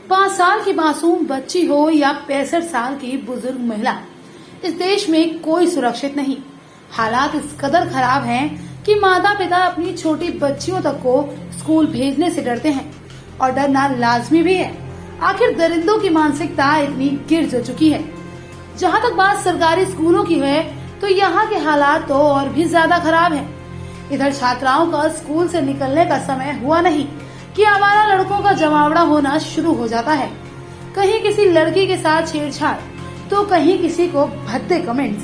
5 साल की मासूम बच्ची हो या 65 साल की बुजुर्ग महिला, इस देश में कोई सुरक्षित नहीं। हालात इस कदर खराब हैं कि माता पिता अपनी छोटी बच्चियों तक को स्कूल भेजने से डरते हैं और डरना लाजमी भी है। आखिर दरिंदों की मानसिकता इतनी गिर जो चुकी है। जहाँ तक बात सरकारी स्कूलों की है तो यहाँ के हालात तो और भी ज्यादा खराब है। इधर छात्राओं का स्कूल से निकलने का समय हुआ नहीं कि आवारा लड़कों का जमावड़ा होना शुरू हो जाता है। कहीं किसी लड़की के साथ छेड़छाड़, तो कहीं किसी को भद्दे कमेंट्स,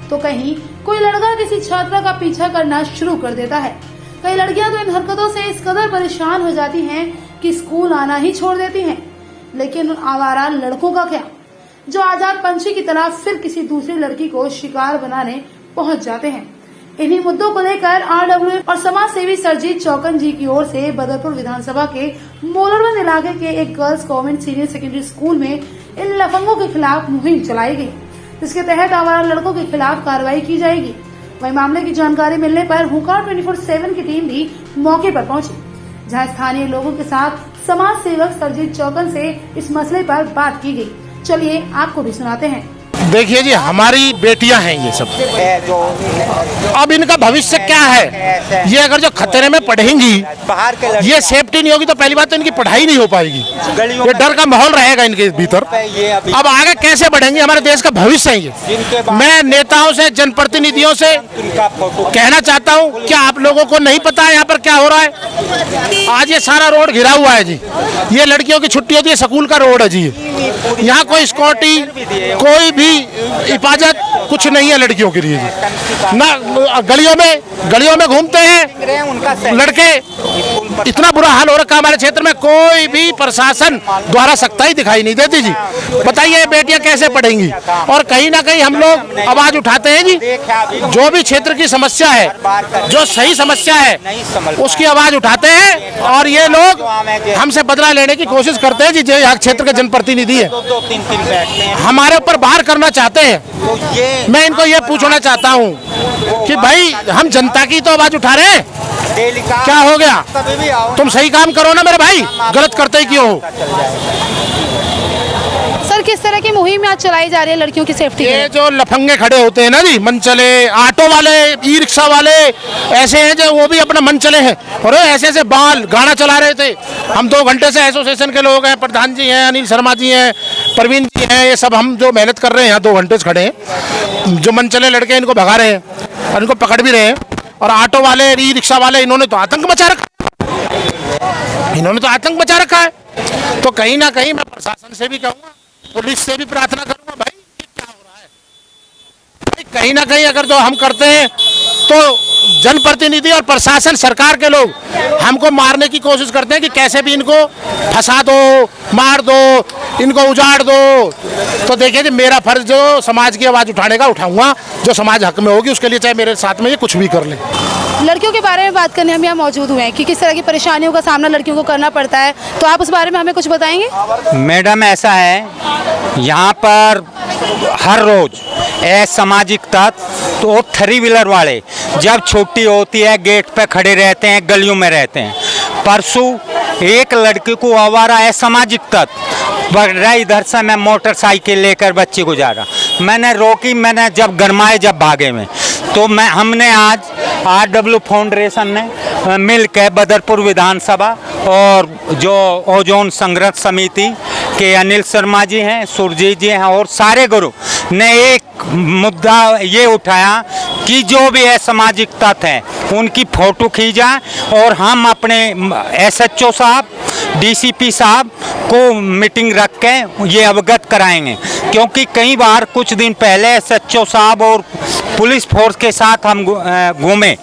तो कहीं कोई लड़का किसी छात्रा का पीछा करना शुरू कर देता है। कई लड़कियां तो इन हरकतों से इस कदर परेशान हो जाती हैं कि स्कूल आना ही छोड़ देती हैं। लेकिन आवारा लड़कों का क्या, जो आजाद पंछी की तरह फिर किसी दूसरी लड़की को शिकार बनाने पहुंच जाते हैं। इन्हीं मुद्दों को लेकर RWF और समाज सेवी सरजीत चौकन जी की ओर से बदरपुर विधानसभा के मोलरबंद इलाके के एक girls government senior secondary school में इन लफंगों के खिलाफ मुहिम चलाई गई, जिसके तहत आवारा लड़कों के खिलाफ कार्रवाई की जाएगी। वहीं मामले की जानकारी मिलने पर हुंकार 24/7 की टीम भी मौके पर पहुंची, जहां स्थानीय लोगों के साथ समाज सेवक सरजीत चौकन से इस मसले पर बात की गई। चलिए आपको भी सुनाते हैं। देखिए जी, हमारी बेटियां हैं ये सब। अब इनका भविष्य क्या है? ये अगर जो खतरे में पढ़ेंगी, ये सेफ्टी नहीं होगी तो पहली बात तो इनकी पढ़ाई नहीं हो पाएगी। ये डर का माहौल रहेगा इनके भीतर। अब आगे कैसे बढ़ेंगे? हमारे देश का भविष्य है ये। मैं नेताओं से, जनप्रतिनिधियों से कहना चाहता हूँ, क्या आप लोगों को नहीं पता है यहाँ पर क्या हो रहा है? आज ये सारा रोड घिरा हुआ है जी। ये लड़कियों की छुट्टी होती है, स्कूल का रोड है जी। यहाँ कोई सिक्योरिटी, कोई भी हिफाजत कुछ नहीं है लड़कियों के लिए ना। गलियों में घूमते हैं लड़के। इतना बुरा हाल हो रखा है हमारे क्षेत्र में, कोई भी प्रशासन द्वारा सख्ताई दिखाई नहीं देती जी। बताइए बेटियां कैसे पढ़ेंगी? और कहीं ना कहीं हम लोग आवाज उठाते हैं जी, जो भी क्षेत्र की समस्या है, जो सही समस्या है, उसकी आवाज उठाते हैं और ये लोग हमसे बदला लेने की कोशिश करते हैं जी। जो यहाँ क्षेत्र के जनप्रतिनिधि है, हमारे ऊपर बाहर करना चाहते हैं। मैं इनको ये पूछना चाहता हूँ कि भाई, हम जनता की तो आवाज उठा रहे हैं, क्या हो गया? तुम सही काम करो ना मेरे भाई, गलत करते ही क्यों हो? सर, किस तरह की मुहिम आज चलाई जा रही है लड़कियों की सेफ्टी के लिए? ये जो लफंगे खड़े होते हैं ना जी, मन चले ऑटो वाले, ई रिक्शा वाले, ऐसे हैं जो वो भी अपना मन चले हैं और ऐसे ऐसे बाल गाना चला रहे थे। हम 2 घंटे से एसोसिएशन के लोग हैं, प्रधान जी हैं, अनिल शर्मा जी हैं, प्रवीण जी हैं, ये सब हम जो मेहनत कर रहे हैं यहाँ 2 घंटे से खड़े हैं। जो मन चले लड़के इनको भगा रहे हैं और इनको पकड़ भी रहे हैं। और ऑटो वाले, ई रिक्शा वाले, इन्होंने तो आतंक मचा रखा है। तो कहीं ना कहीं मैं प्रशासन से भी कहूँगा, पुलिस से भी प्रार्थना करूंगा, भाई ये क्या हो रहा है? भाई कहीं ना कहीं अगर जो हम करते हैं तो जनप्रतिनिधि और प्रशासन, सरकार के लोग हमको मारने की कोशिश करते हैं कि कैसे भी इनको फंसा दो, मार दो, इनको उजाड़ दो। तो देखिए जी, मेरा फर्ज जो समाज की आवाज़ उठाने का उठाऊंगा, जो समाज हक में होगी उसके लिए, चाहे मेरे साथ में ये कुछ भी कर ले। लड़कियों के बारे में बात करने हम यहाँ मौजूद हुए हैं कि किस तरह की परेशानियों का सामना लड़कियों को करना पड़ता है, तो आप उस बारे में हमें कुछ बताएंगे? मैडम, ऐसा है, यहाँ पर हर रोज असामाजिक तत्व तो 3 व्हीलर वाले जब छुट्टी होती है गेट पे खड़े रहते हैं, गलियों में रहते हैं। परसों एक लड़की को आवारा असामाजिक तत्व बढ़ रहा, इधर से मैं मोटरसाइकिल लेकर बच्ची को जा रहा, मैंने रोकी, मैंने जब गरमाए, जब भागे में, तो हमने आज RW फाउंडेशन ने मिल के बदरपुर विधानसभा और जो ओजोन संग्रह समिति के अनिल शर्मा जी हैं, सुरजीत जी हैं और सारे गुरु ने एक मुद्दा ये उठाया कि जो भी असामाजिक तत्व हैं उनकी फोटो खींचा और हम अपने SHO साहब, DCP साहब को मीटिंग रख के ये अवगत कराएंगे। क्योंकि कई बार कुछ दिन पहले SHO साहब और पुलिस फोर्स के साथ हम घूमे,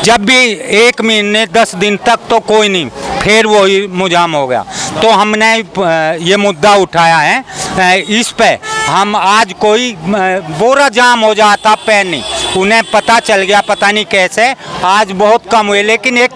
जब भी 1 महीने 10 दिन तक तो कोई नहीं, फिर वो मुजाम हो गया। तो हमने ये मुद्दा उठाया है। इस पे हम आज कोई बोरा जाम हो जाता पैर नहीं, उन्हें पता चल गया, पता नहीं कैसे, आज बहुत कम हुए, लेकिन एक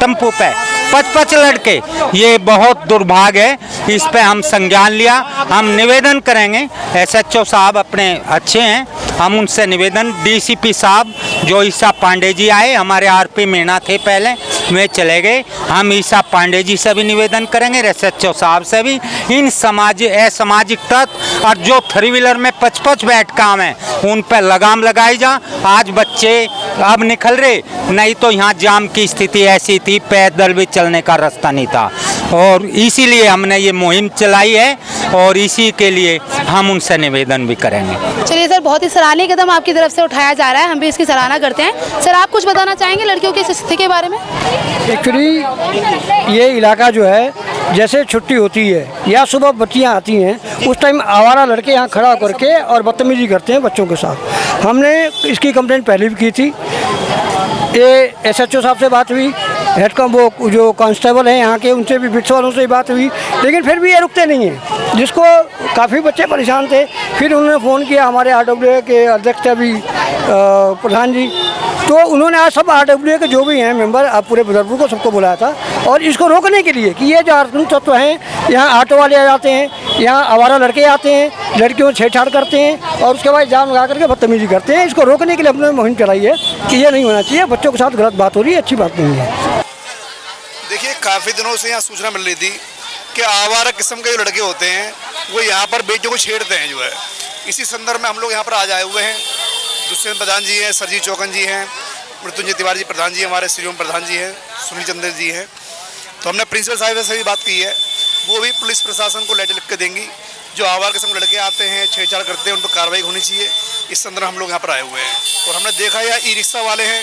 टेम्पो पे 5-5 लड़के, ये बहुत दुर्भाग्य है। इस पे हम संज्ञान लिया, हम निवेदन करेंगे। SHO साहब अपने अच्छे हैं, हम उनसे निवेदन, DCP साहब जो ईसा पांडे जी आए, हमारे RP मीणा थे पहले, में चले गए। हम ईसा पांडे जी से भी निवेदन करेंगे, SHO साहब से भी, इन असामाजिक तत्व और जो 3 व्हीलर में 5-5 बैठ काम है उन पर लगाम लगाई जा। आज बच्चे अब निकल रहे, नहीं तो यहाँ जाम की स्थिति ऐसी थी, पैदल भी चलने का रास्ता नहीं था। और इसीलिए हमने ये मुहिम चलाई है और इसी के लिए हम उनसे निवेदन भी करेंगे। चलिए सर, बहुत ही सराहनीय कदम आपकी तरफ से उठाया जा रहा है, हम भी इसकी सराहना करते हैं। सर, आप कुछ बताना चाहेंगे लड़कियों की स्थिति के बारे में? एक्चुअली ये इलाका जो है, जैसे छुट्टी होती है या सुबह बच्चियाँ आती हैं, उस टाइम आवारा लड़के यहाँ खड़ा करके और बदतमीजी करते हैं बच्चों के साथ। हमने इसकी कंप्लेंट पहले भी की थी। ये SHO साहब से बात हुई, वो जो कांस्टेबल हैं यहाँ के, उनसे भी, बिट्स वालों से भी बात हुई, लेकिन फिर भी ये रुकते नहीं हैं, जिसको काफ़ी बच्चे परेशान थे। फिर उन्होंने फ़ोन किया हमारे RWA के अध्यक्ष अभी प्रधान जी, तो उन्होंने आज सब RWA के जो भी हैं मेंबर, पूरे बुजुर्गों को सबको बुलाया था, और इसको रोकने के लिए कि ये जो अराजक तत्व हैं, यहाँ ऑटो वाले आ जाते हैं, यहाँ आवारा लड़के आते हैं, लड़कियों से छेड़छाड़ करते हैं और उसके बाद जाम लगा करके बदतमीजी करते हैं। इसको रोकने के लिए हमने मुहिम चलाई है कि ये नहीं होना चाहिए, बच्चों के साथ गलत बात हो रही है, अच्छी बात नहीं है। देखिए, काफ़ी दिनों से यहाँ सूचना मिल रही थी कि आवारा किस्म के जो लड़के होते हैं वो यहाँ पर बेटियों को छेड़ते हैं जो है। इसी संदर्भ में हम लोग यहाँ पर आज आए हुए हैं। दुष्यंत प्रधान जी हैं, सरजीत चौकन जी हैं, मृत्युंजय तिवारी जी प्रधान जी, हमारे श्रीओम प्रधान जी हैं, सुनील चंद्र जी हैं। तो हमने प्रिंसिपल साहिब से भी बात की है, वो भी पुलिस प्रशासन को लेटर लिख के देंगी। जो आवारा किस्म के लड़के आते हैं, छेड़छाड़ करते हैं, उन पर कार्रवाई होनी चाहिए। इस संदर्भ हम लोग यहाँ पर आए हुए हैं और हमने देखा है ई रिक्शा वाले हैं,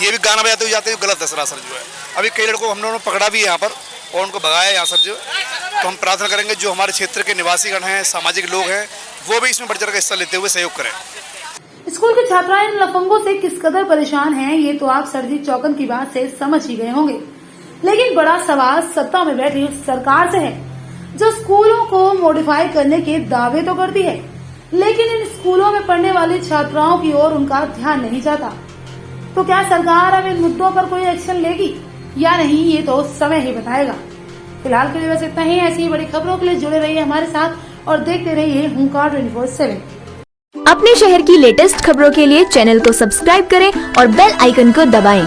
ये भी गाना बजाते हुए जाते हैं, गलत है सरासर जो है। अभी कई लड़कों को हम लोगों ने पकड़ा भी है यहाँ पर और उनको भगाया है यहाँ सर जो। तो हम प्रार्थना करेंगे जो हमारे क्षेत्र के निवासीगण हैं, सामाजिक लोग हैं, वो भी इसमें बढ़ चढ़ कर हिस्सा लेते हुए सहयोग करें। स्कूल की छात्राएं इन लफंगों से किस कदर परेशान हैं, ये तो आप सरजीत चौकन की बात से समझ ही गए होंगे। लेकिन बड़ा सवाल सत्ता में बैठी सरकार से है, जो स्कूलों को मॉडिफाई करने के दावे तो करती है, लेकिन इन स्कूलों में पढ़ने वाली छात्राओं की ओर उनका ध्यान नहीं जाता। तो क्या सरकार अब इन मुद्दों पर कोई एक्शन लेगी या नहीं, ये तो समय ही बताएगा। फिलहाल के लिए बस इतना ही। ऐसी ही बड़ी खबरों के लिए जुड़े रहिए हमारे साथ और देखते रहिए हुंकार 24/7। अपने शहर की लेटेस्ट खबरों के लिए चैनल को सब्सक्राइब करें और बेल आइकन को दबाएं।